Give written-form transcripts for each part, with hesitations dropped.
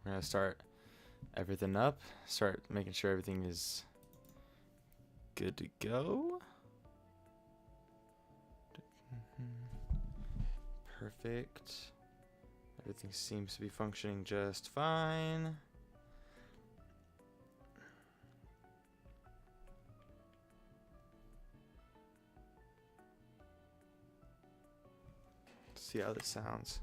We're gonna start everything up. Start making sure everything is good to go. Perfect. Everything seems to be functioning just fine. Let's see how this sounds.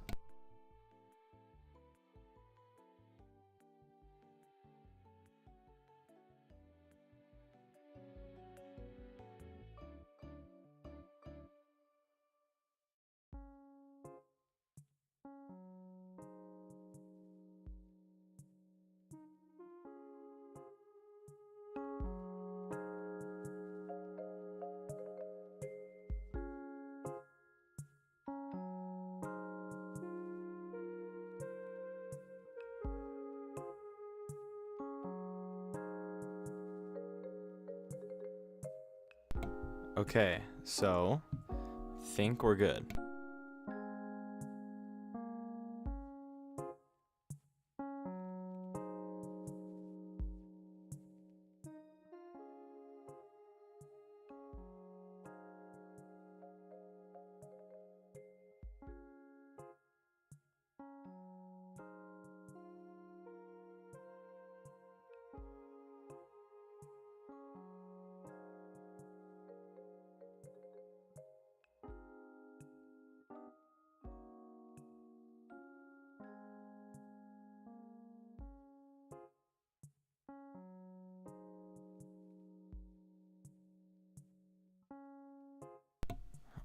Okay, so think we're good.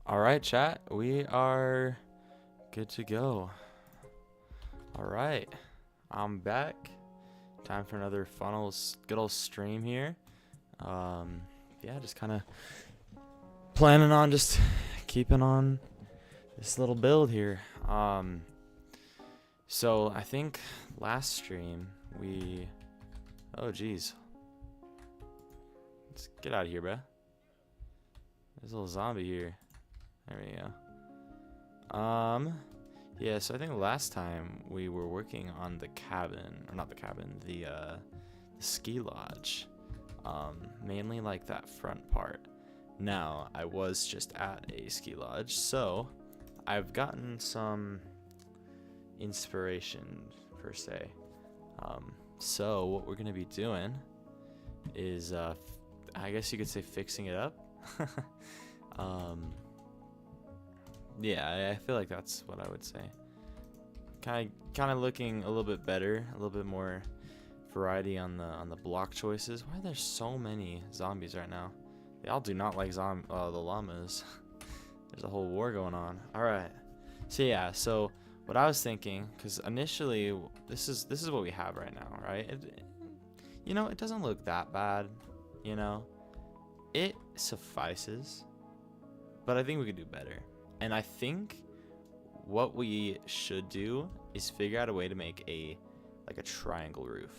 All right, chat, we are good to go. All right, I'm back. Time for another fun good old stream here. Yeah, just kind of planning on just keeping on this little build here. So I think last stream oh geez, let's get out of here, bruh. There's a little zombie here. There we go. Yeah, so I think last time we were working on the cabin, or not the cabin, the ski lodge. Mainly like that front part. Now, I was just at a ski lodge, so I've gotten some inspiration, per se. So what we're gonna be doing is, I guess you could say fixing it up. Yeah, I feel like that's what I would say. Kind of looking a little bit better, a little bit more variety on the block choices. Why are there so many zombies right now? They all do not like the llamas. There's a whole war going on. All right. So yeah, so what I was thinking, because initially this is what we have right now, right? You know, it doesn't look that bad. You know, it suffices, but I think we could do better. And I think what we should do is figure out a way to make a triangle roof,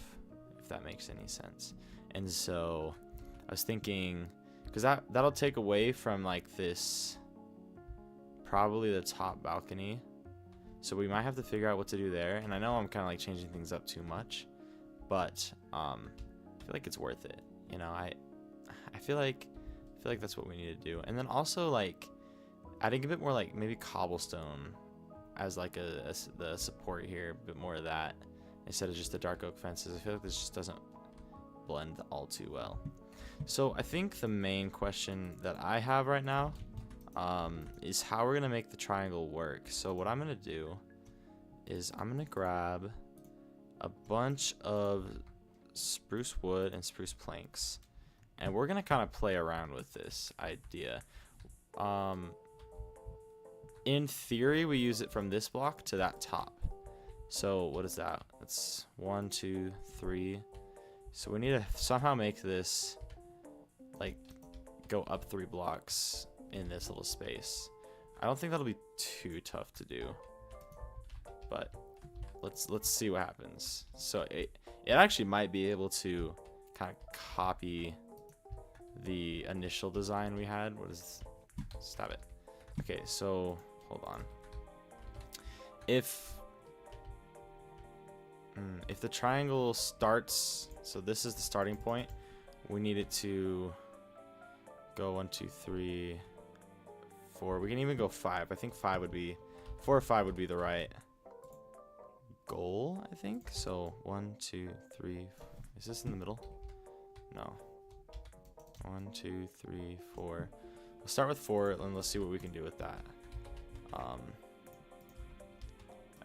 if that makes any sense. And so I was thinking, because that'll take away from like this, probably the top balcony. So we might have to figure out what to do there. And I know I'm kind of like changing things up too much, but I feel like it's worth it. You know, I feel like that's what we need to do. And then also like adding a bit more like maybe cobblestone as like the support here, a bit more of that instead of just the dark oak fences. I feel like this just doesn't blend all too well. So I think the main question that I have right now is how we're gonna make the triangle work. So what I'm gonna do is I'm gonna grab a bunch of spruce wood and spruce planks, and we're gonna kind of play around with this idea. In theory, we use it from this block to that top. So what is that? That's 1, 2, 3. So we need to somehow make this like go up 3 blocks in this little space. I don't think that'll be too tough to do, but let's see what happens. So it actually might be able to kind of copy the initial design we had. Stop it. Okay, so hold on. If If the triangle starts, so this is the starting point, we need it to go 1, 2, 3, 4. We can even go 5. I think 4 or 5 would be the right goal, I think. So 1, 2, 3. Is this in the middle? No. 1, 2, 3, 4. We'll start with 4 and let's see what we can do with that. I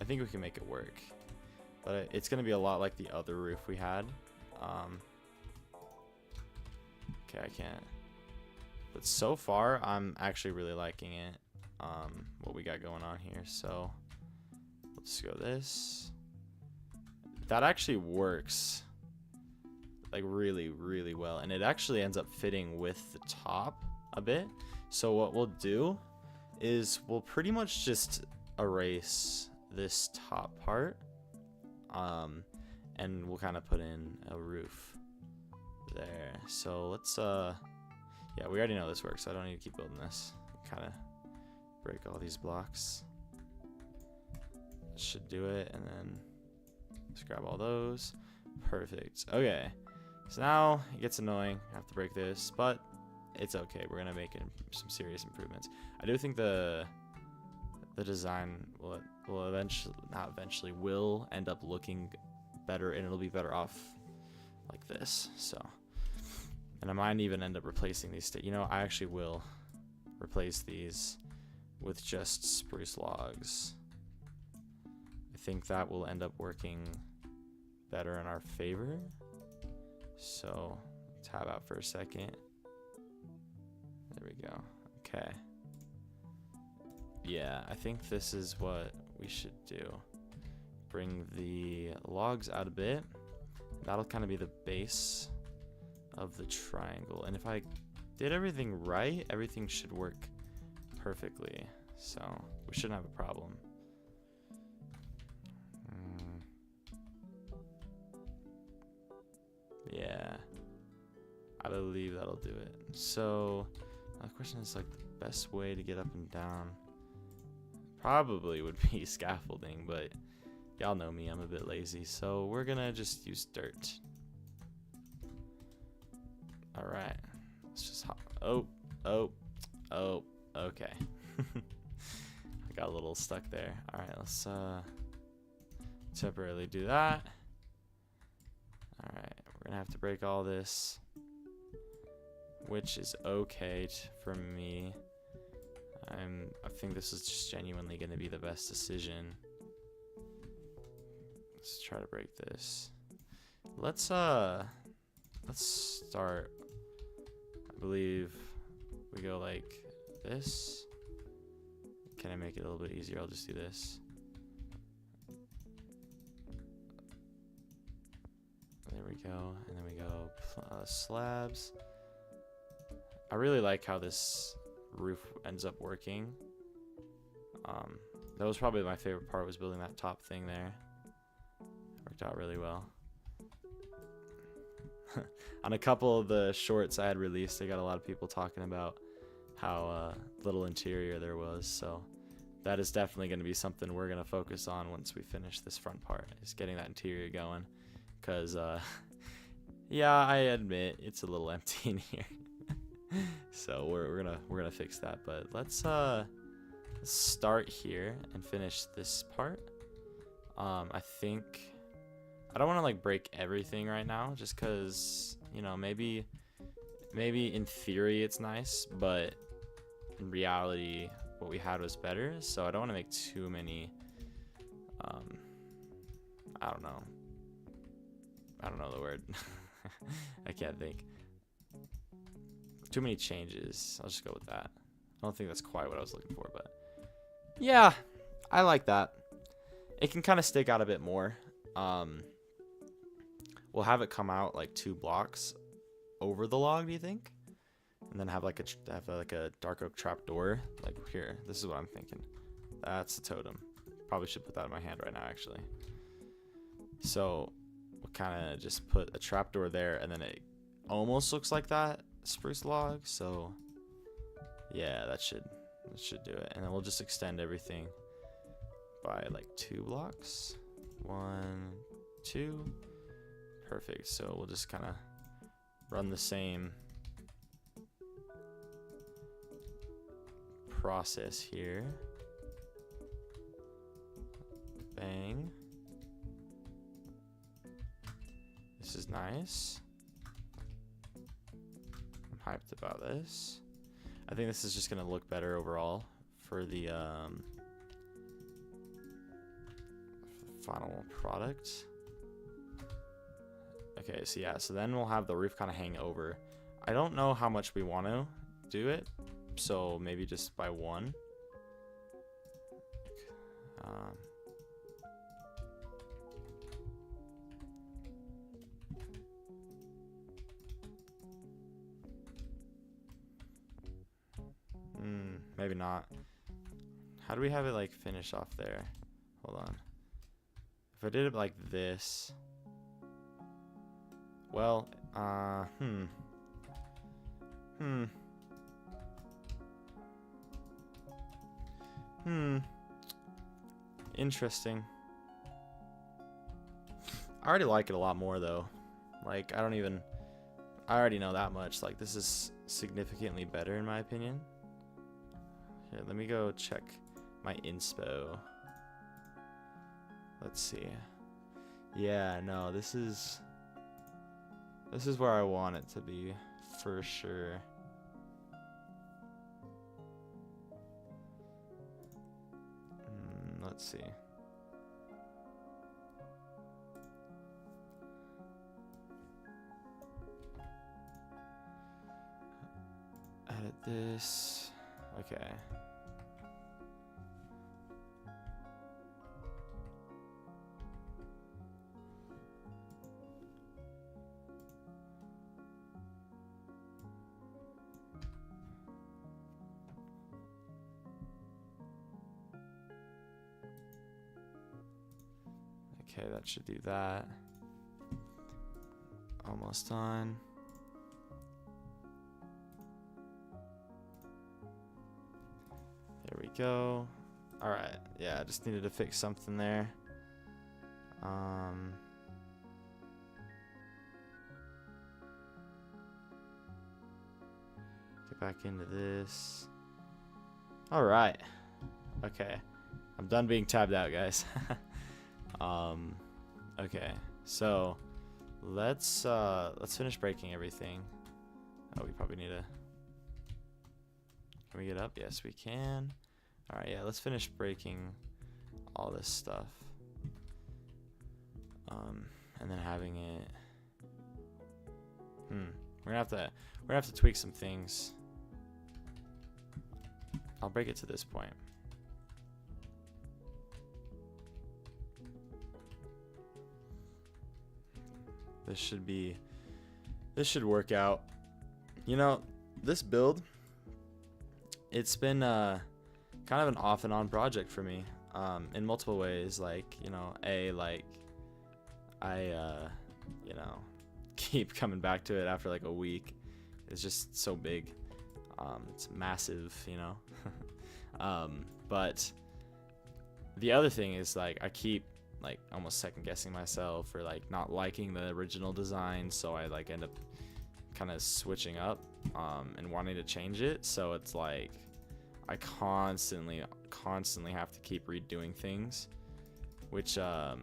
think we can make it work, but it's gonna be a lot like the other roof we had. Okay, I can't. But so far, I'm actually really liking it. What we got going on here. So let's go this. That actually works like really, really well, and it actually ends up fitting with the top a bit. So what we'll do is we'll pretty much just erase this top part, and we'll kind of put in a roof there. So let's yeah, we already know this works, so I don't need to keep building this. Kind of break all these blocks. Should do it, and then just grab all those. Perfect. Okay, so now it gets annoying. I have to break this, but it's okay. We're gonna make some serious improvements. I do think the design will eventually will end up looking better, and it'll be better off like this. So, and I might even end up replacing these. You know, I actually will replace these with just spruce logs. I think that will end up working better in our favor. So tab out for a second. There we go. Okay. Yeah, I think this is what we should do. Bring the logs out a bit. That'll kind of be the base of the triangle. And if I did everything right, everything should work perfectly. So we shouldn't have a problem. Yeah, I believe that'll do it. So the question is, like, the best way to get up and down probably would be scaffolding, but y'all know me, I'm a bit lazy, so we're gonna just use dirt. All right, let's just hop. Oh, okay. I got a little stuck there. All right, let's temporarily do that. All right, we're gonna have to break all this, which is okay for me. I think this is just genuinely gonna be the best decision. Let's try to break this. Let's start. I believe we go like this. Can I make it a little bit easier? I'll just do this. There we go, and then we go slabs. I really like how this roof ends up working. That was probably my favorite part, was building that top thing there. Worked out really well. On a couple of the shorts I had released, I got a lot of people talking about how little interior there was, so that is definitely going to be something we're going to focus on once we finish this front part, is getting that interior going. Because yeah, I admit it's a little empty in here. So we're gonna fix that. But let's start here and finish this part. I think I don't want to like break everything right now, just because, you know, maybe in theory it's nice, but in reality what we had was better. So I don't want to make too many I don't know the word. I can't think. Too many changes. I'll just go with that. I don't think that's quite what I was looking for, but yeah, I like that. It can kind of stick out a bit more. We'll have it come out like 2 blocks over the log, do you think? And then have like a dark oak trap door, like here. This is what I'm thinking. That's the totem. Probably should put that in my hand right now, actually. So we'll kind of just put a trapdoor there, and then it almost looks like that spruce log. So yeah, that should do it. And then we'll just extend everything by like 2 blocks. 1, 2. Perfect. So we'll just kind of run the same process here. Bang. This is nice. I'm hyped about this. I think this is just gonna look better overall for the final product. Okay, so yeah, so then we'll have the roof kind of hang over. I don't know how much we want to do it, so maybe just by 1. Maybe not. How do we have it like finish off there? Hold on. If I did it like this, well, interesting. I already like it a lot more though. Like, I already know that much. Like, this is significantly better in my opinion. Here, let me go check my inspo. Let's see. Yeah, no, this is where I want it to be for sure. Let's see. Edit this. Okay. Okay, that should do that. Almost done. There we go. All right. Yeah, I just needed to fix something there. Get back into this. All right. Okay. I'm done being tabbed out, guys. Okay. So, let's finish breaking everything. Oh, we probably need to. Can we get up? Yes, we can. All right, yeah, let's finish breaking all this stuff. And then having it. We're gonna have to tweak some things. I'll break it to this point. This should work out. You know, this build, it's been kind of an off and on project for me, in multiple ways. Like, you know, I you know, keep coming back to it after like a week. It's just so big. It's massive, you know. But the other thing is, like, I keep like almost second guessing myself, or like not liking the original design, so I like end up kind of switching up and wanting to change it. So it's like I constantly have to keep redoing things, which you know,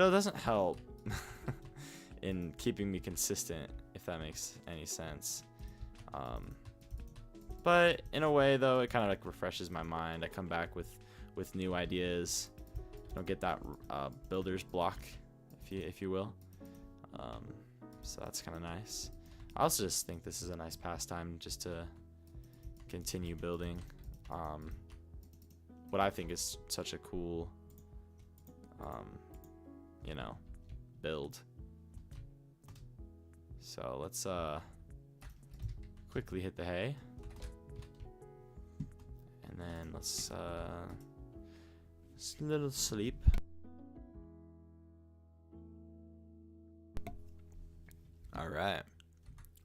doesn't help in keeping me consistent, if that makes any sense. But in a way though, it kind of like refreshes my mind. I come back with new ideas. I don't get that builder's block, if you will. So that's kind of nice. I also just think this is a nice pastime, just to continue building what I think is such a cool you know, build. So let's quickly hit the hay, and then let's a little sleep. All right,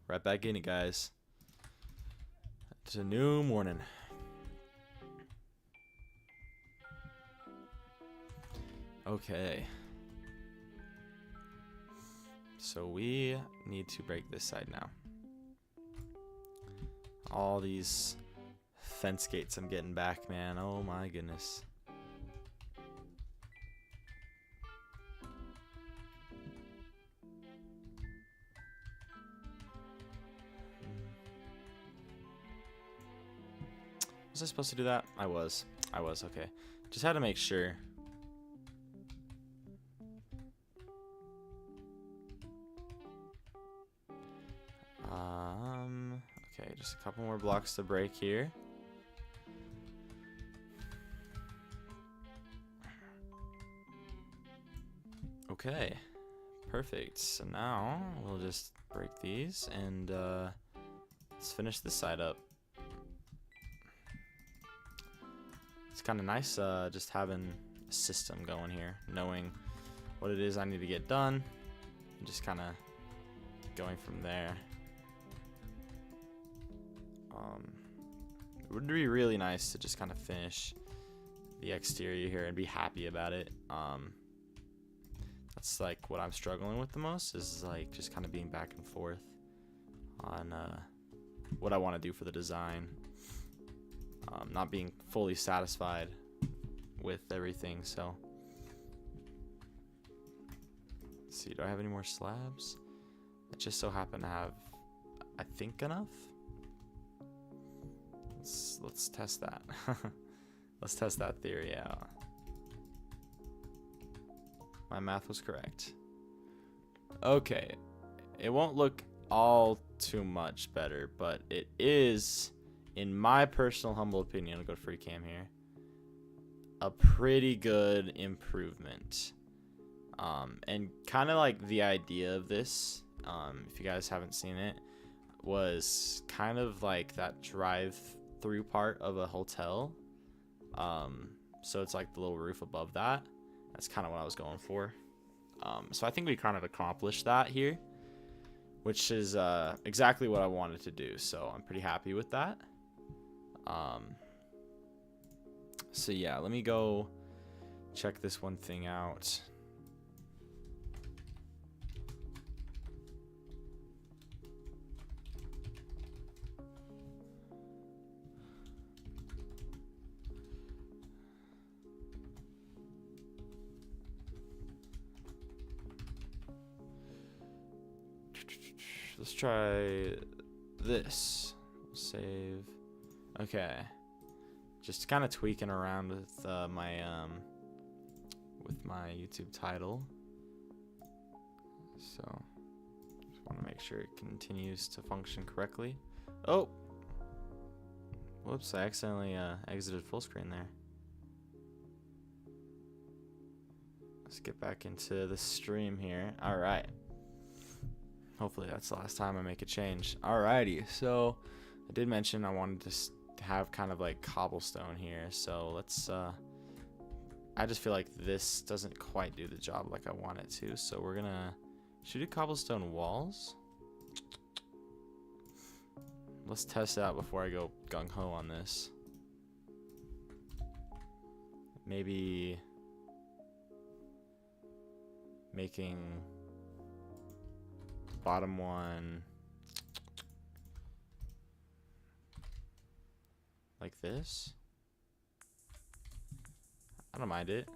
right back in it, guys. It's a new morning. Okay. so we need to break this side now. All these fence gates I'm getting back, man. Oh my goodness. Was I supposed to do that? I was, okay. Just had to make sure. Okay, just a couple more blocks to break here. Okay, perfect. So now we'll just break these and let's finish this side up. It's kind of nice just having a system going here, knowing what it is I need to get done, and just kind of going from there. It would be really nice to just kind of finish the exterior here and be happy about it. That's like what I'm struggling with the most, is like just kind of being back and forth on what I want to do for the design. Not being fully satisfied with everything. So let's see, do I have any more slabs? I just so happen to have, I think, enough. Let's test that. Let's test that theory out. My math was correct. Okay, it won't look all too much better, but it is, in my personal humble opinion, I'll go free cam here, a pretty good improvement. And kind of like the idea of this, if you guys haven't seen it, was kind of like that drive-through part of a hotel. So it's like the little roof above that. That's kind of what I was going for. So I think we kind of accomplished that here, which is exactly what I wanted to do. So I'm pretty happy with that. So yeah, let me go check this one thing out. Let's try this. Save. Okay. Just kind of tweaking around with my YouTube title. So just want to make sure it continues to function correctly. Oh. Whoops, I accidentally exited full screen there. Let's get back into the stream here. All right. Hopefully that's the last time I make a change. Alrighty, so I did mention I wanted to have kind of like cobblestone here. So let's, I just feel like this doesn't quite do the job like I want it to. So we're gonna, should we do cobblestone walls? Let's test it out before I go gung-ho on this. Maybe making bottom one like this. I don't mind it.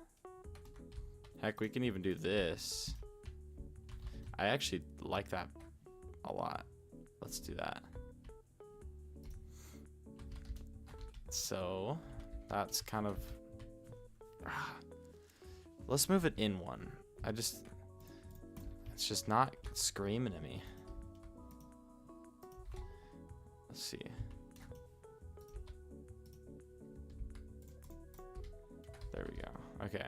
Heck, we can even do this. I actually like that a lot. Let's do that. So that's kind of, let's move it in one. It's just not screaming at me. Let's see. There we go. Okay.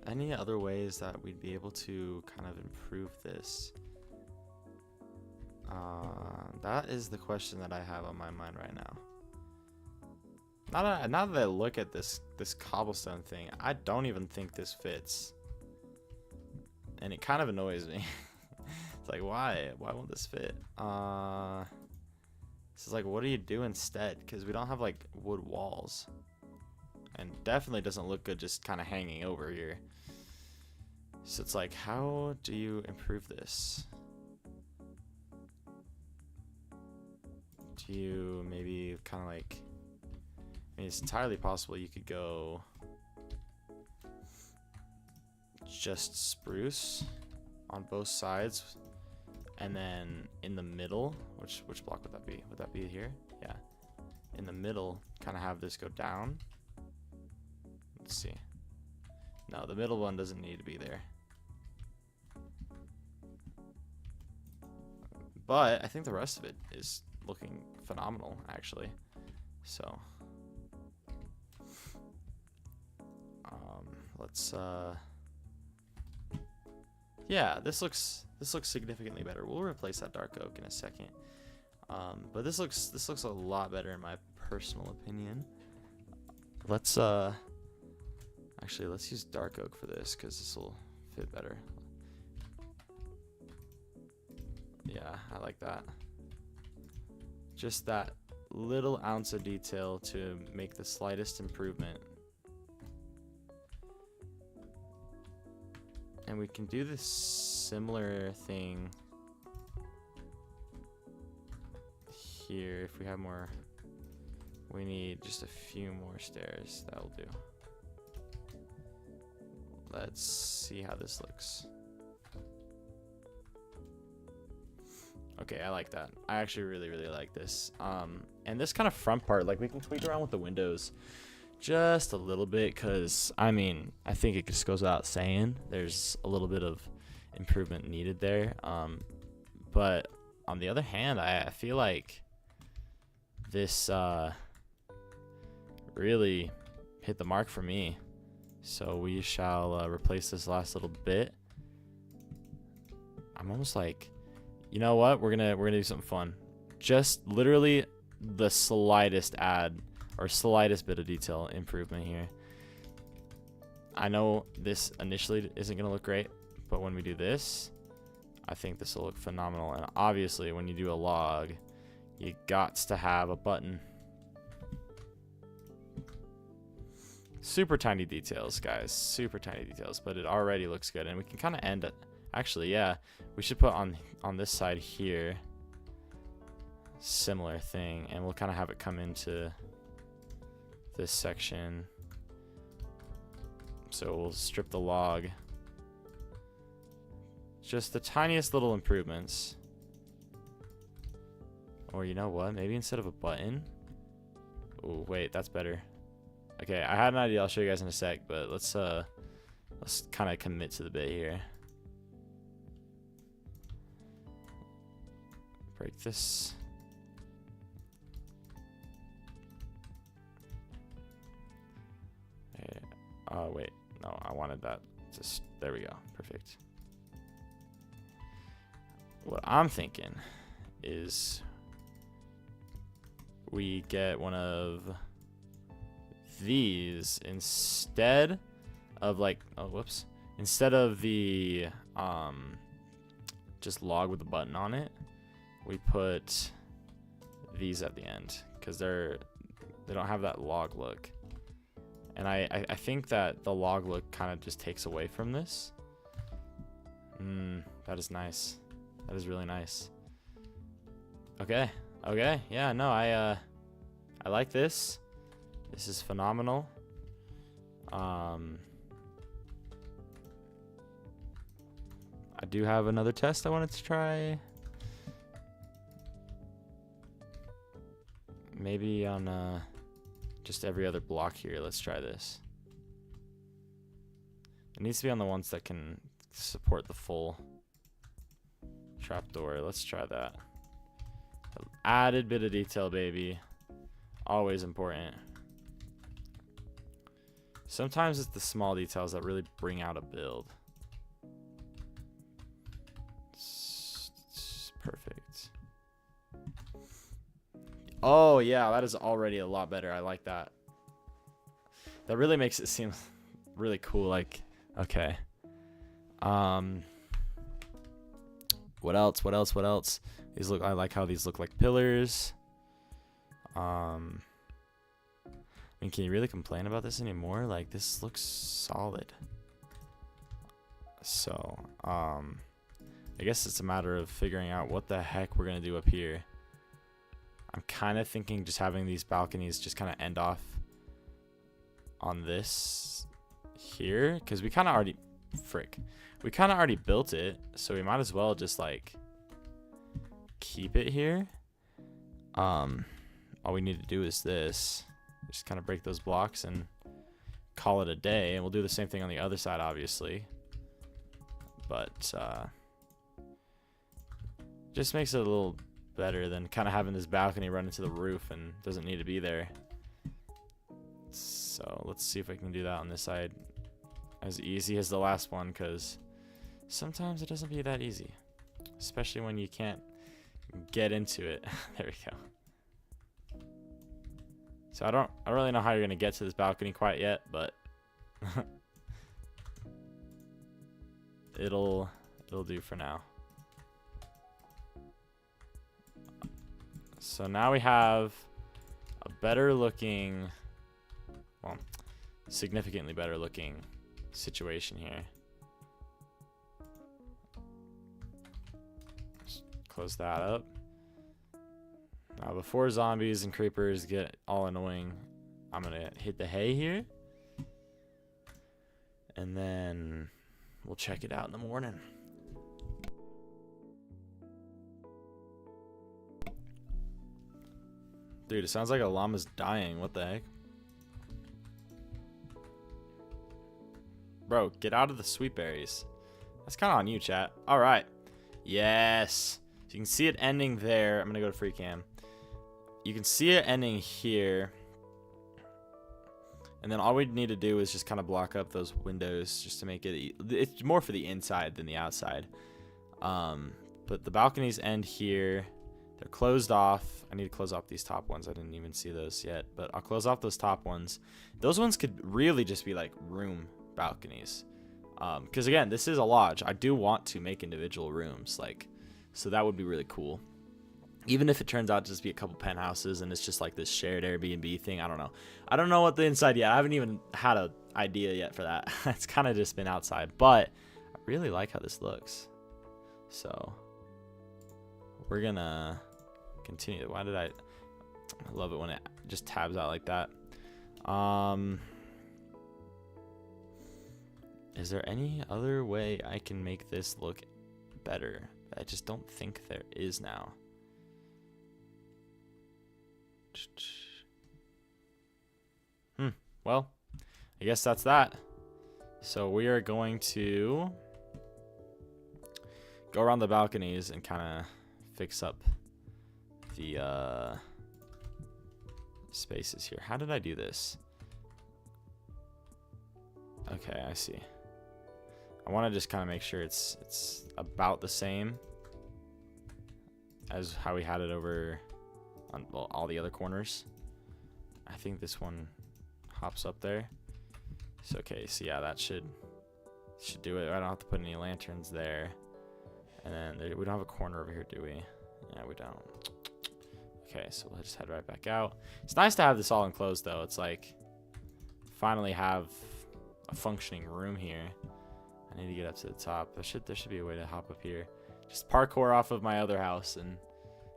Any other ways that we'd be able to kind of improve this? That is the question that I have on my mind right now. Now that I look at this cobblestone thing, I don't even think this fits, and it kind of annoys me. It's like, why won't this fit? This is like, what do you do instead? Because we don't have like wood walls, and definitely doesn't look good just kind of hanging over here. So it's like, how do you improve this? Do you maybe kind of like, I mean, it's entirely possible you could go just spruce on both sides, and then in the middle, which block would that be? Would that be here? Yeah. In the middle, kind of have this go down. Let's see. No, the middle one doesn't need to be there. But I think the rest of it is looking phenomenal, actually. So let's yeah, this looks significantly better. We'll replace that dark oak in a second. But this looks a lot better in my personal opinion. Let's actually, let's use dark oak for this because this will fit better. Yeah, I like that. Just that little ounce of detail to make the slightest improvement. And we can do this similar thing here if we have more. We need just a few more stairs. That'll do. Let's see how this looks. Okay, I like that. I actually really like this. And this kind of front part, like we can tweak around with the windows just a little bit, because I mean, I think it just goes without saying there's a little bit of improvement needed there. But on the other hand, I feel like this really hit the mark for me. So we shall replace this last little bit. I'm almost like, you know what? We're gonna do something fun. Just literally the slightest add or slightest bit of detail improvement here. I know this initially isn't gonna look great, but when we do this, I think this will look phenomenal. And obviously, when you do a log, you gots to have a button. Super tiny details, guys. Super tiny details, but it already looks good. And we can kind of end it. Actually, yeah, we should put on this side here similar thing, and we'll kind of have it come into this section. So we'll strip the log. Just the tiniest little improvements. Or you know what? Maybe instead of a button. Oh wait, that's better. Okay, I had an idea. I'll show you guys in a sec, but let's kind of commit to the bit here. Break this. Oh wait, no, I wanted that. Just there we go, perfect. What I'm thinking is we get one of these instead of like, oh whoops, instead of the just log with a button on it, we put these at the end because they don't have that log look. And I think that the log look kind of just takes away from this. That is nice. That is really nice. Okay. Okay. Yeah, no, I like this. This is phenomenal. I do have another test I wanted to try. Maybe on just every other block here. Let's try this. It needs to be on the ones that can support the full trapdoor. Let's try that. Added bit of detail, baby. Always important. Sometimes it's the small details that really bring out a build. It's perfect. Oh yeah, that is already a lot better. I like that. That really makes it seem really cool. Like, okay. What else? What else? What else? These look. I like how these look like pillars. mean, can you really complain about this anymore? Like, this looks solid. So, I guess it's a matter of figuring out what the heck we're going to do up here. I'm kind of thinking just having these balconies just kind of end off on this here. Because we kind of already... We kind of already built it. So we might as well just, like, keep it here. All we need to do is this. Just kind of break those blocks and call it a day. And we'll do the same thing on the other side, obviously. But just makes it a little better than kind of having this balcony run into the roof and doesn't need to be there. So let's see if I can do that on this side as easy as the last one, because sometimes it doesn't be that easy, especially when you can't get into it. There we go. So I don't really know how you're gonna get to this balcony quite yet, but it'll do for now. So now we have a better looking, well, significantly better looking situation here. Just close that up. Now before zombies and creepers get all annoying, I'm gonna hit the hay here. And then we'll check it out in the morning. Dude, it sounds like a llama's dying. What the heck? Bro, get out of the sweet berries. That's kind of on you, chat. All right. Yes. So you can see it ending there. I'm going to go to free cam. You can see it ending here. And then all we need to do is just kind of block up those windows just to make it... It's more for the inside than the outside. But the balconies end here. They're closed off. I need to close off these top ones. I didn't even see those yet. But I'll close off those top ones. Those ones could really just be like room balconies. Because again, this is a lodge. I do want to make individual rooms. So that would be really cool. Even if it turns out to just be a couple penthouses and it's just like this shared Airbnb thing. I don't know. I don't know what the inside yet. I haven't even had an idea yet for that. It's kind of just been outside. But I really like how this looks. So we're going to continue. Why did I love it when it just tabs out like that. Is there any other way I can make this look better? I just don't think there is now. Well, I guess that's that. So we are going to go around the balconies and kind of fix up the spaces here. How did I do this? Okay, I see. I want to just kind of make sure it's about the same as how we had it over on, well, all the other corners. I think this one hops up there. So okay, so yeah, that should do it. I don't have to put any lanterns there. And then we don't have a corner over here, do we? Yeah, we don't. Okay, so we'll just head right back out. It's nice to have this all enclosed though. It's like finally have a functioning room here. I need to get up to the top. There should be a way to hop up here. Just parkour off of my other house and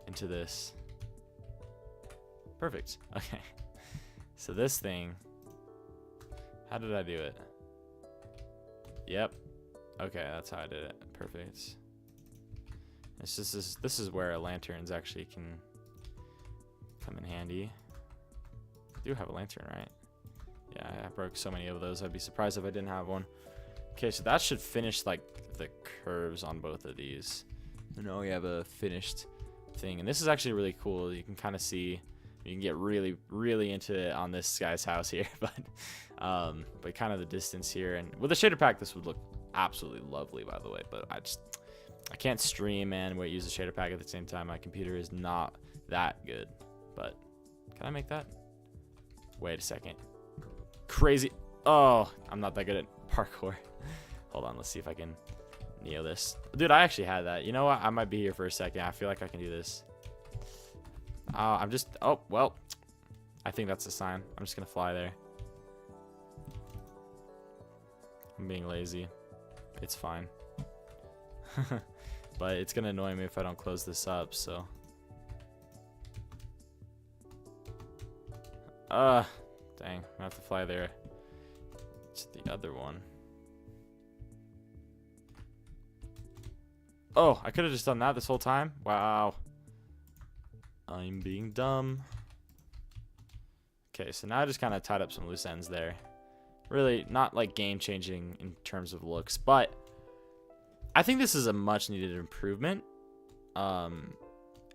into this. Perfect. Okay. So this thing, how did I do it? Yep. Okay, that's how I did it. Perfect. It's just this is where lanterns actually can come in handy. I do have a lantern, right? Yeah, I broke so many of those. I'd be surprised if I didn't have one. Okay, so that should finish like the curves on both of these. And now we have a finished thing. And this is actually really cool. You can kind of see, you can get really, really into it on this guy's house here. But kind of the distance here. And with a shader pack, this would look absolutely lovely, by the way. But I can't stream and use a shader pack at the same time. My computer is not that good. But can I make that? Wait a second. Crazy. Oh, I'm not that good at parkour. Hold on, let's see if I can neo this. Dude, I actually had that. You know what? I might be here for a second. I feel like I can do this. I'm just... Oh, well. I think that's a sign. I'm just gonna fly there. I'm being lazy. It's fine. But it's gonna annoy me if I don't close this up, so. Dang. I'm gonna have to fly there. It's the other one. Oh, I could have just done that this whole time? Wow. I'm being dumb. Okay, so now I just kind of tied up some loose ends there. Really not like game changing in terms of looks, but I think this is a much needed improvement. And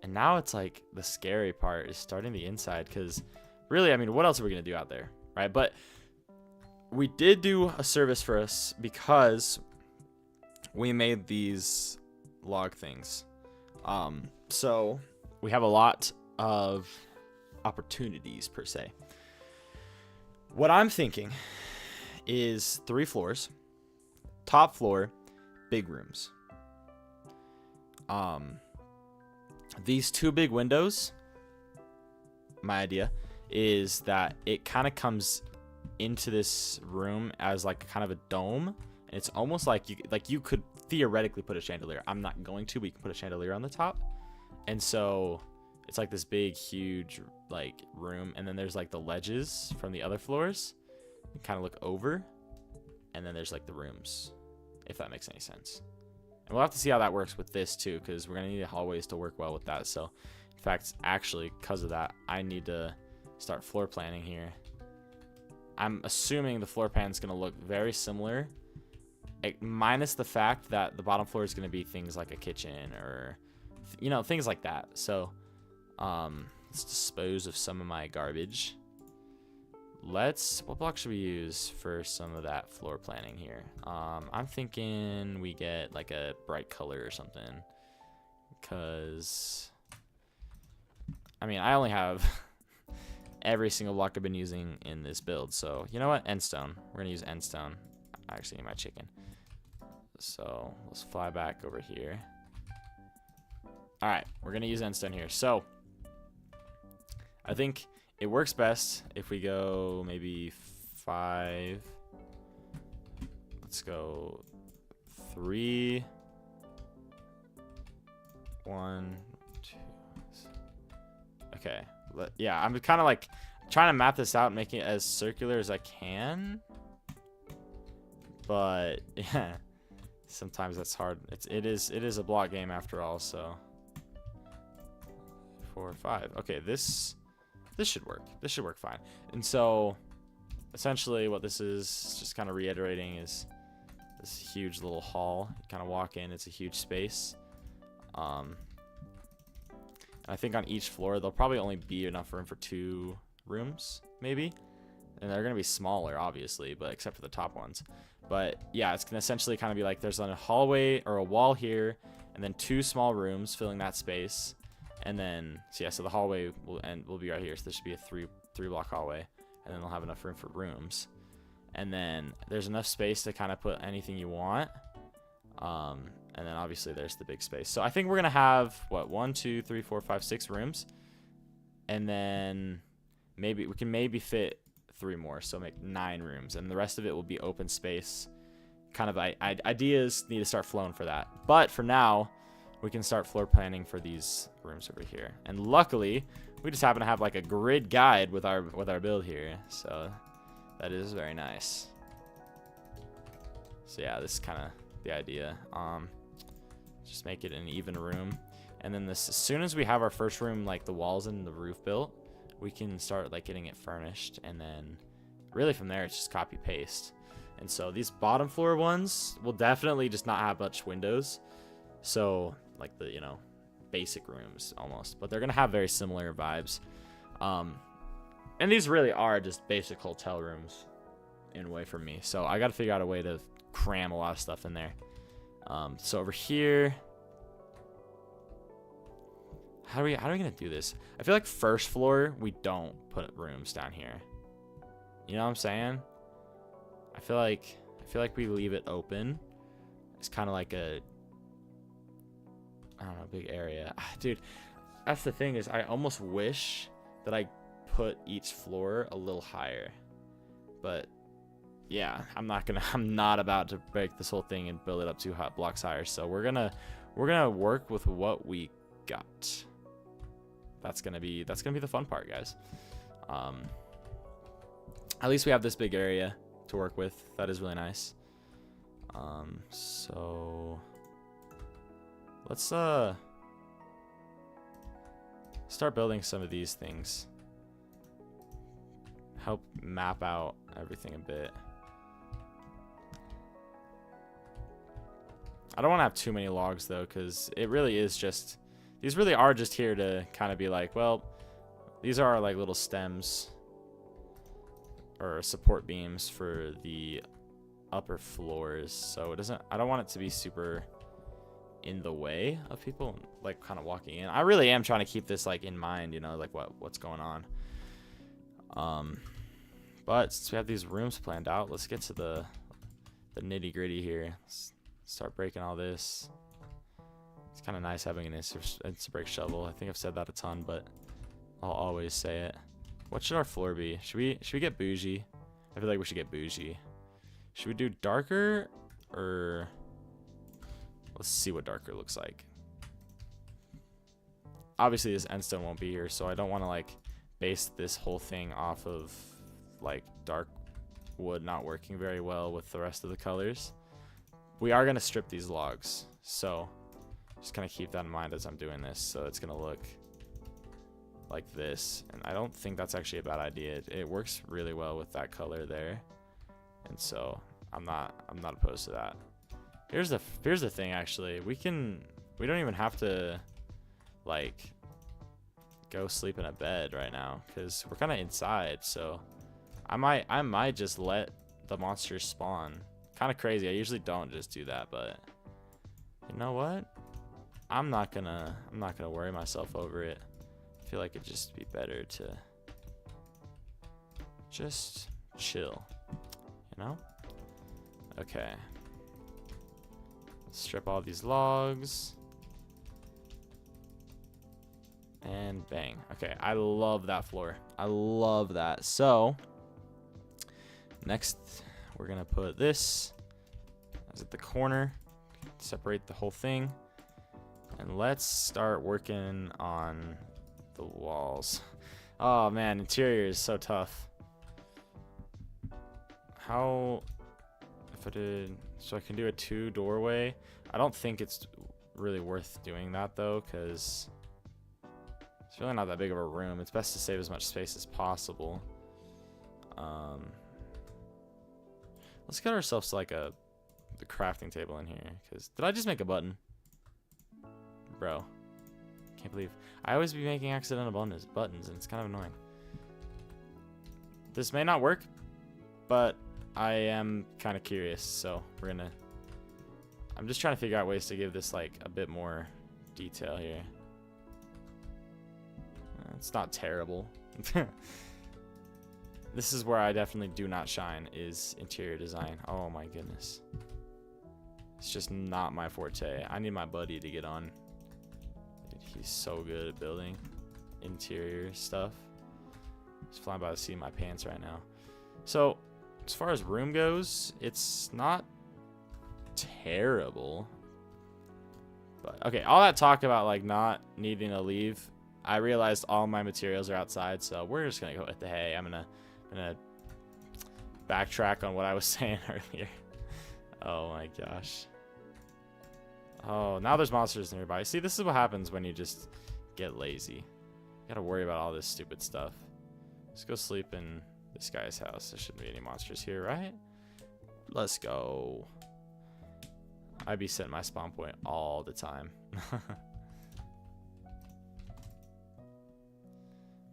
now it's like the scary part is starting the inside, because really, I mean, what else are we going to do out there, right? But we did do a service for us because we made these log things. So we have a lot of opportunities per se. What I'm thinking is 3 floors, top floor, big rooms. These 2 big windows, my idea is that it kind of comes into this room as like kind of a dome, and it's almost like you could theoretically put a chandelier. I'm not going to, but you can put a chandelier on the top, and so it's like this big huge like room, and then there's like the ledges from the other floors. You kind of look over, and then there's like the rooms, if that makes any sense. And we'll have to see how that works with this too, because we're gonna need the hallways to work well with that. So in fact, actually, because of that, I need to start floor planning here. I'm assuming the floor plan is going to look very similar, minus the fact that the bottom floor is going to be things like a kitchen or, you know, things like that. So let's dispose of some of my garbage. What block should we use for some of that floor planning here? I'm thinking we get like a bright color or something, because I mean, I only have every single block I've been using in this build. So, you know what? Endstone. We're going to use endstone. I actually need my chicken. So, let's fly back over here. Alright, we're going to use endstone here. So, I think it works best if we go maybe 5. Let's go 3. 1, 2. Okay. Yeah, I'm kind of like trying to map this out and make it as circular as I can, but yeah, sometimes that's hard. It is a block game after all. So 4, 5. Okay, this should work. This should work fine. And so essentially what this is just kind of reiterating is this huge little hall. You kind of walk in, it's a huge space. I think on each floor, there'll probably only be enough room for 2 rooms, maybe. And they're going to be smaller, obviously, but except for the top ones. But yeah, it's going to essentially kind of be like there's a hallway or a wall here, and then 2 small rooms filling that space. And then, so yeah, so the hallway will be right here. So this should be a 3 block hallway. And then they'll have enough room for rooms. And then there's enough space to kind of put anything you want. And then obviously there's the big space. So I think we're going to have, what, 1, 2, 3, 4, 5, 6 rooms. And then maybe we can fit 3 more. So make 9 rooms. And the rest of it will be open space. Kind of ideas need to start flowing for that. But for now, we can start floor planning for these rooms over here. And luckily, we just happen to have like a grid guide with our build here. So that is very nice. So yeah, this is kind of the idea. Just make it an even room, and then as soon as we have our first room, like the walls and the roof built, we can start like getting it furnished, and then really from there it's just copy paste. And so these bottom floor ones will definitely just not have much windows, so like the, you know, basic rooms almost, but they're gonna have very similar vibes. And these really are just basic hotel rooms in a way for me, so I got to figure out a way to cram a lot of stuff in there. So over here, how are we gonna do this? I feel like first floor we don't put rooms down here. You know what I'm saying? I feel like we leave it open. It's kind of like a, I don't know, big area. Dude, that's the thing, is I almost wish that I put each floor a little higher. But yeah, I'm not about to break this whole thing and build it up 2 hot blocks higher. So we're gonna work with what we got. That's gonna be the fun part, guys. At least we have this big area to work with. That is really nice. So let's start building some of these things. Help map out everything a bit. I don't want to have too many logs though, because it really is just, these really are just here to kind of be like, well, these are like little stems or support beams for the upper floors. So it doesn't, I don't want it to be super in the way of people like kind of walking in. I really am trying to keep this like in mind, you know, like what's going on. But since we have these rooms planned out, let's get to the nitty gritty here. Let's start breaking all this. It's kind of nice having an instant break shovel. I think I've said that a ton, but I'll always say it. What should our floor be? Should we get bougie? I feel like we should get bougie. Should we do darker, or let's see what darker looks like. Obviously this endstone won't be here, so I don't want to like base this whole thing off of like dark wood not working very well with the rest of the colors. We are going to strip these logs, so just kind of keep that in mind as I'm doing this. So it's going to look like this, and I don't think that's actually a bad idea. It works really well with that color there, and so I'm not opposed to that. Here's the thing, actually. We don't even have to like go sleep in a bed right now because we're kind of inside. So I might just let the monsters spawn. Kind of crazy. I usually don't just do that, but you know what? I'm not gonna worry myself over it. I feel like it'd just be better to just chill, you know? Okay. Strip all these logs. And bang. Okay, I love that floor. I love that. So, next we're gonna put this as at the corner. Separate the whole thing. And let's start working on the walls. Oh man, interior is so tough. How, if I did, so I can do a 2 doorway. I don't think it's really worth doing that though, because it's really not that big of a room. It's best to save as much space as possible. Let's get ourselves like the crafting table in here, because did I just make a button? Bro, can't believe I always be making accidental buttons, and it's kind of annoying. This may not work, but I am kind of curious, so I'm just trying to figure out ways to give this like a bit more detail here. It's not terrible. This is where I definitely do not shine, is interior design. Oh my goodness. It's just not my forte. I need my buddy to get on. Dude, he's so good at building interior stuff. Just flying by the seat of my pants right now. So, as far as room goes, it's not terrible. But, okay, all that talk about like not needing to leave, I realized all my materials are outside, so we're just gonna go with the hay. I'm gonna backtrack on what I was saying earlier. Oh my gosh. Oh, now there's monsters nearby. See, this is what happens when you just get lazy. You gotta worry about all this stupid stuff. Let's go sleep in this guy's house. There shouldn't be any monsters here, right? Let's go. I'd be setting my spawn point all the time.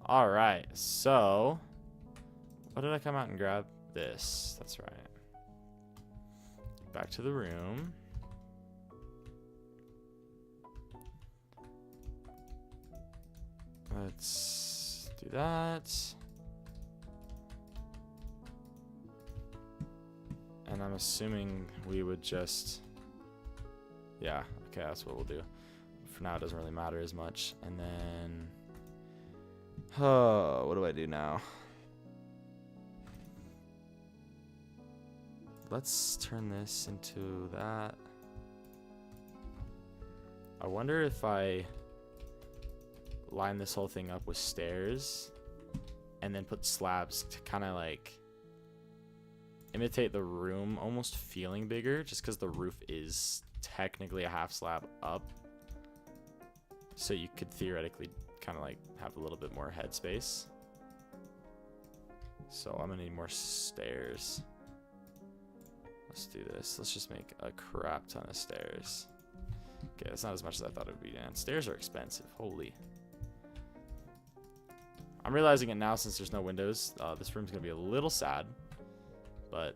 All right, so what did I come out and grab? This. That's right. Back to the room. Let's do that. And I'm assuming we would just, yeah, okay, that's what we'll do. For now, it doesn't really matter as much. And then Oh, what do I do now? Let's turn this into that. I wonder if I line this whole thing up with stairs and then put slabs to kind of like imitate the room almost feeling bigger, just because the roof is technically a half slab up. So you could theoretically kind of like have a little bit more headspace. So I'm gonna need more stairs. Let's do this. Let's just make a crap ton of stairs. Okay, that's not as much as I thought it would be, man. Stairs are expensive. Holy. I'm realizing it now since there's no windows. This room's gonna be a little sad, but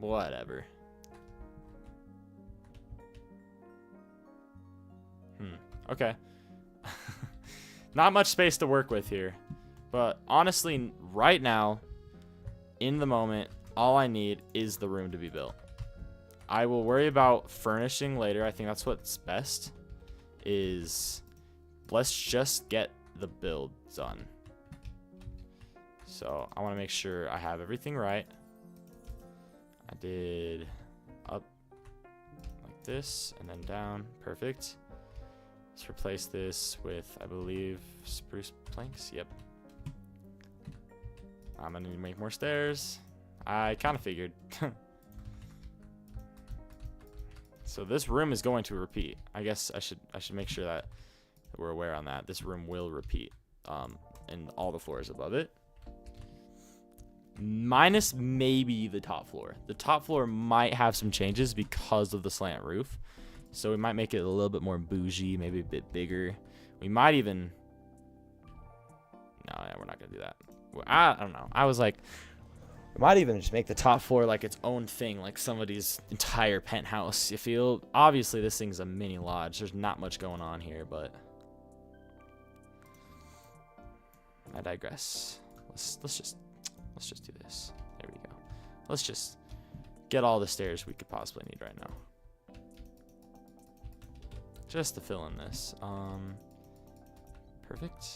whatever. Okay. Not much space to work with here. But honestly, right now, in the moment, all I need is the room to be built. I will worry about furnishing later. I think that's what's best. Is let's just get the build done. So I want to make sure I have everything right. I did up like this and then down. Perfect. Let's replace this with, I believe, spruce planks. Yep. I'm gonna need to make more stairs. I kind of figured. So this room is going to repeat. I guess I should make sure that we're aware on that. This room will repeat, and all the floors above it. Minus maybe the top floor. The top floor might have some changes because of the slant roof. So we might make it a little bit more bougie, maybe a bit bigger. We might even... No, yeah, we're not going to do that. I don't know. I was like, we might even just make the top floor like its own thing, like somebody's entire penthouse. You feel... Obviously, this thing's a mini lodge. There's not much going on here, but... I digress. Let's just do this. There we go. Let's just get all the stairs we could possibly need right now. Just to fill in this. Perfect.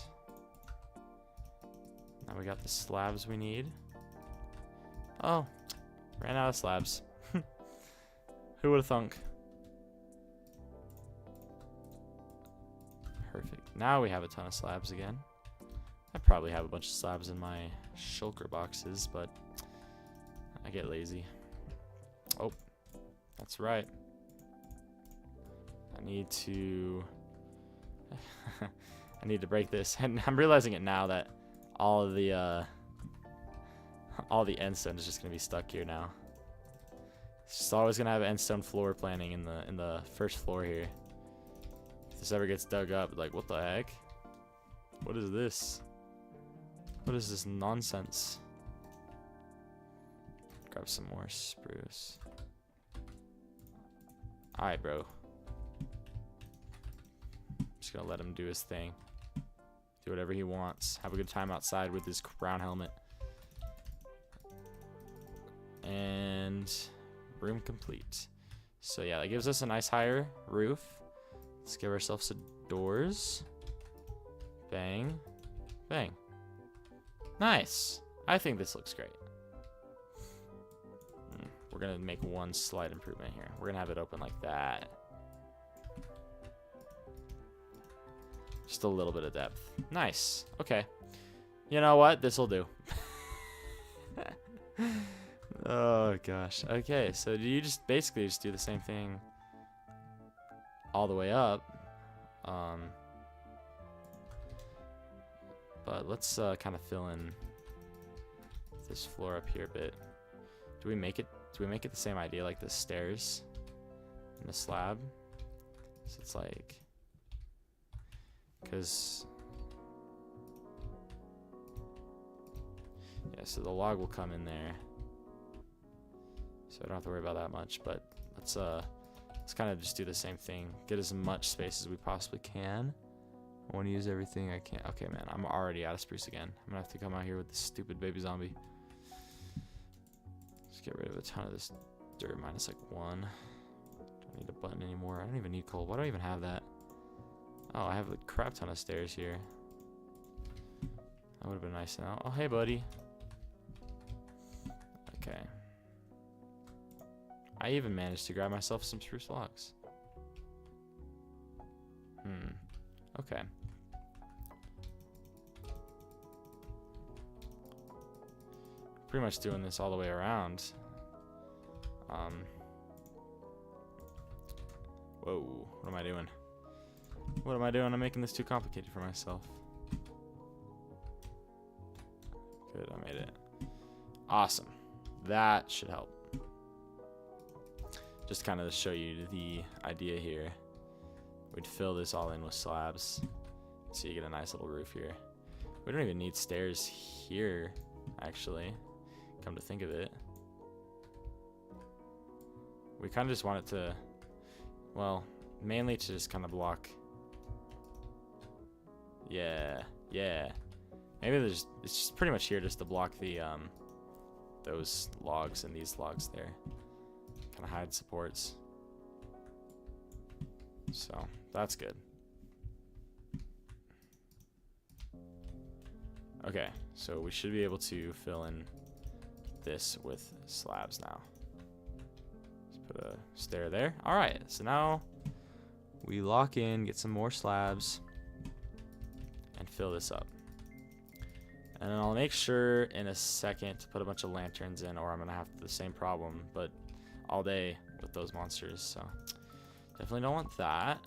Now we got the slabs we need. Oh, ran out of slabs. Who would have thunk? Perfect. Now we have a ton of slabs again. I probably have a bunch of slabs in my shulker boxes, but I get lazy. Oh, that's right. I need to break this, and I'm realizing it now that all of the end stone is just gonna be stuck here now. It's just always gonna have end stone floor planning in the first floor here. If this ever gets dug up, like what the heck? What is this? What is this nonsense? Grab some more spruce. All right, bro. Just gonna let him do his thing. Do whatever he wants. Have a good time outside with his crown helmet. And room complete. So yeah, that gives us a nice higher roof. Let's give ourselves some doors. Bang. Bang. Nice. I think this looks great. We're gonna make one slight improvement here. We're gonna have it open like that. Just a little bit of depth. Nice. Okay. You know what? This'll do. Oh gosh. Okay, so do you just basically just do the same thing all the way up? But let's kind of fill in this floor up here a bit. Do we make it the same idea like the stairs and the slab? So it's like, because yeah, so the log will come in there, so I don't have to worry about that much. But let's kind of just do the same thing, get as much space as we possibly can. I want to use everything I can. Okay, man, I'm already out of spruce again. I'm gonna have to come out here with this stupid baby zombie. Let's get rid of a ton of this dirt, minus like 1. Don't need a button anymore. I don't even need coal. Why do I even have that? Oh, I have a crap ton of stairs here. That would have been nice now. Oh, hey, buddy. Okay. I even managed to grab myself some spruce logs. Okay. Pretty much doing this all the way around. Whoa, what am I doing? What am I doing? I'm making this too complicated for myself. Good, I made it. Awesome. That should help. Just kind of to show you the idea here. We'd fill this all in with slabs, so you get a nice little roof here. We don't even need stairs here, actually, come to think of it. We kind of just want it to, well, mainly to just kind of block. Yeah. Maybe it's just pretty much here just to block the, those logs and these logs there. Kind of hide supports. So, that's good. Okay, so we should be able to fill in this with slabs now. Let's put a stair there. Alright, so now we lock in, get some more slabs, and fill this up. And then I'll make sure in a second to put a bunch of lanterns in, or I'm going to have the same problem, but all day with those monsters, so definitely don't want that.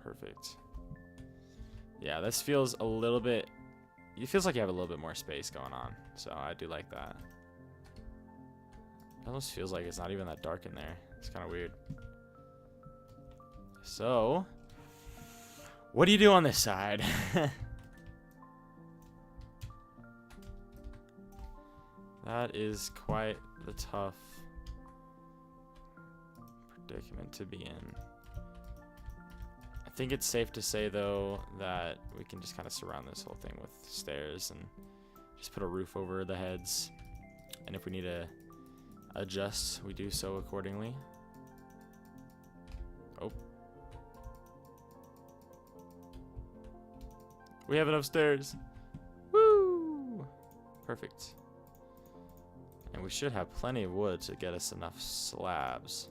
Perfect. Yeah, this feels a little bit, it feels like you have a little bit more space going on, so I do like that. It almost feels like it's not even that dark in there. It's kind of weird. So, what do you do on this side? That is quite the tough predicament to be in. I think it's safe to say, though, that we can just kind of surround this whole thing with stairs and just put a roof over the heads. And if we need to adjust, we do so accordingly. Oh. We have enough stairs. Woo! Perfect. And we should have plenty of wood to get us enough slabs.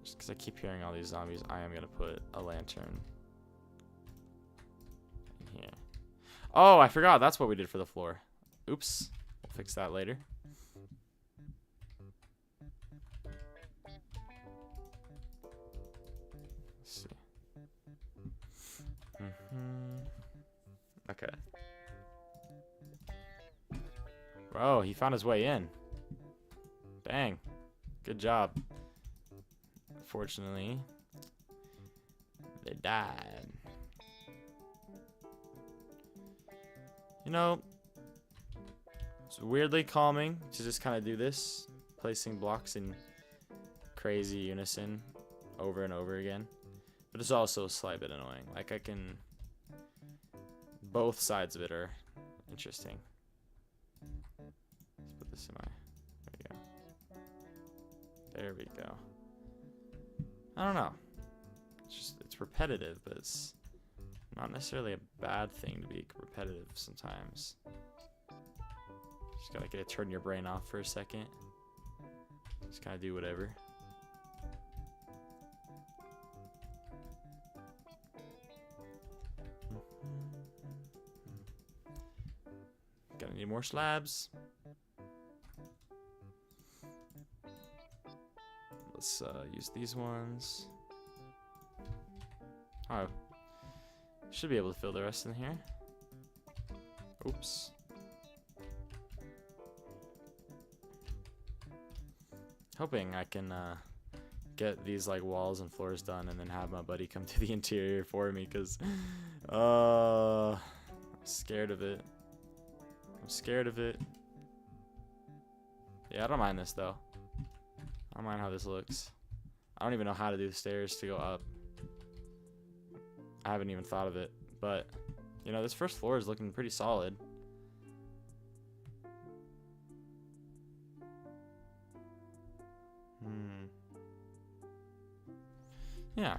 Just because I keep hearing all these zombies, I am going to put a lantern in here. Oh, I forgot. That's what we did for the floor. Oops. We'll fix that later. Let's see. Okay. Bro, he found his way in. Dang. Good job. Unfortunately, they died. You know, it's weirdly calming to just kind of do this, placing blocks in crazy unison over and over again. But it's also a slight bit annoying. Like, I can... Both sides of it are interesting. Let's put this in my... There we go. There we go. I don't know. It's just, it's repetitive, but it's not necessarily a bad thing to be repetitive sometimes. Just gotta get to turn your brain off for a second. Just kind of do whatever. Gonna need more slabs. Let's use these ones. Oh, should be able to fill the rest in here. Oops. Hoping I can get these like walls and floors done and then have my buddy come to the interior for me, because I'm scared of it. I'm scared of it. Yeah, I don't mind this though. I don't mind how this looks. I don't even know how to do the stairs to go up. I haven't even thought of it. But, you know, this first floor is looking pretty solid. Yeah.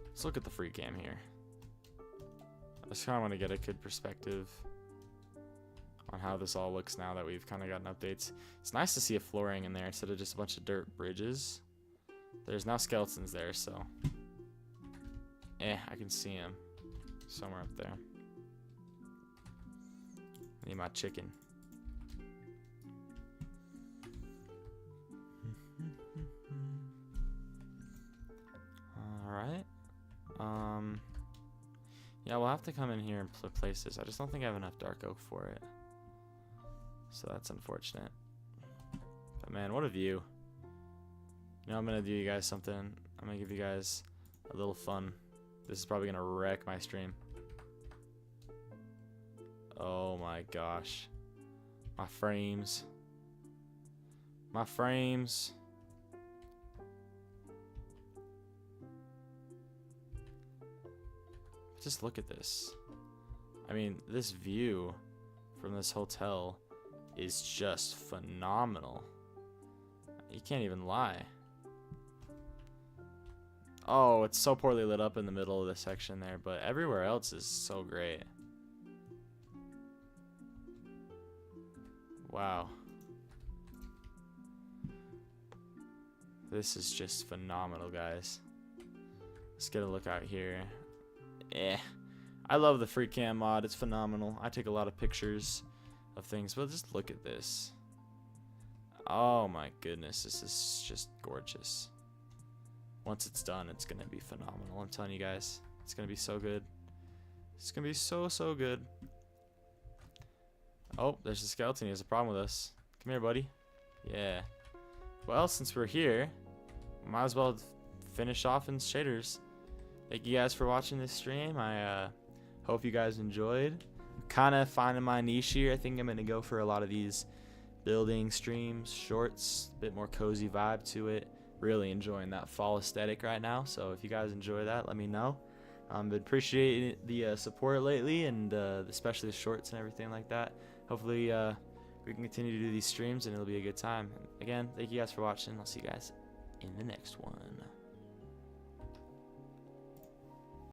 Let's look at the free cam here. I just kind of want to get a good perspective on how this all looks now that we've kind of gotten updates. It's nice to see a flooring in there instead of just a bunch of dirt bridges. There's now skeletons there, so I can see him somewhere up there. I need my chicken. All right. Yeah, we'll have to come in here and place this. I just don't think I have enough dark oak for it. So that's unfortunate. But man, what a view. You know, I'm going to do you guys something. I'm going to give you guys a little fun. This is probably going to wreck my stream. Oh my gosh. My frames. My frames. Just look at this. I mean, this view from this hotel is just phenomenal. You can't even lie. Oh, it's so poorly lit up in the middle of the section there, but everywhere else is so great. Wow. This is just phenomenal, guys. Let's get a look out here. I love the free cam mod. It's phenomenal. I take a lot of pictures of things, but just look at this. Oh my goodness, this is just gorgeous. Once it's done, it's gonna be phenomenal. I'm telling you guys, it's gonna be so good. It's gonna be so good. Oh, there's a skeleton. He has a problem with us. Come here, buddy. Yeah. Well, since we're here, might as well finish off in shaders. Thank you guys for watching this stream. I hope you guys enjoyed. Kind of finding my niche here. I think I'm going to go for a lot of these building streams, shorts, a bit more cozy vibe to it. Really enjoying that fall aesthetic right now. So if you guys enjoy that, let me know. But appreciate the support lately, and especially the shorts and everything like that. Hopefully we can continue to do these streams and it'll be a good time. Again, thank you guys for watching. I'll see you guys in the next one.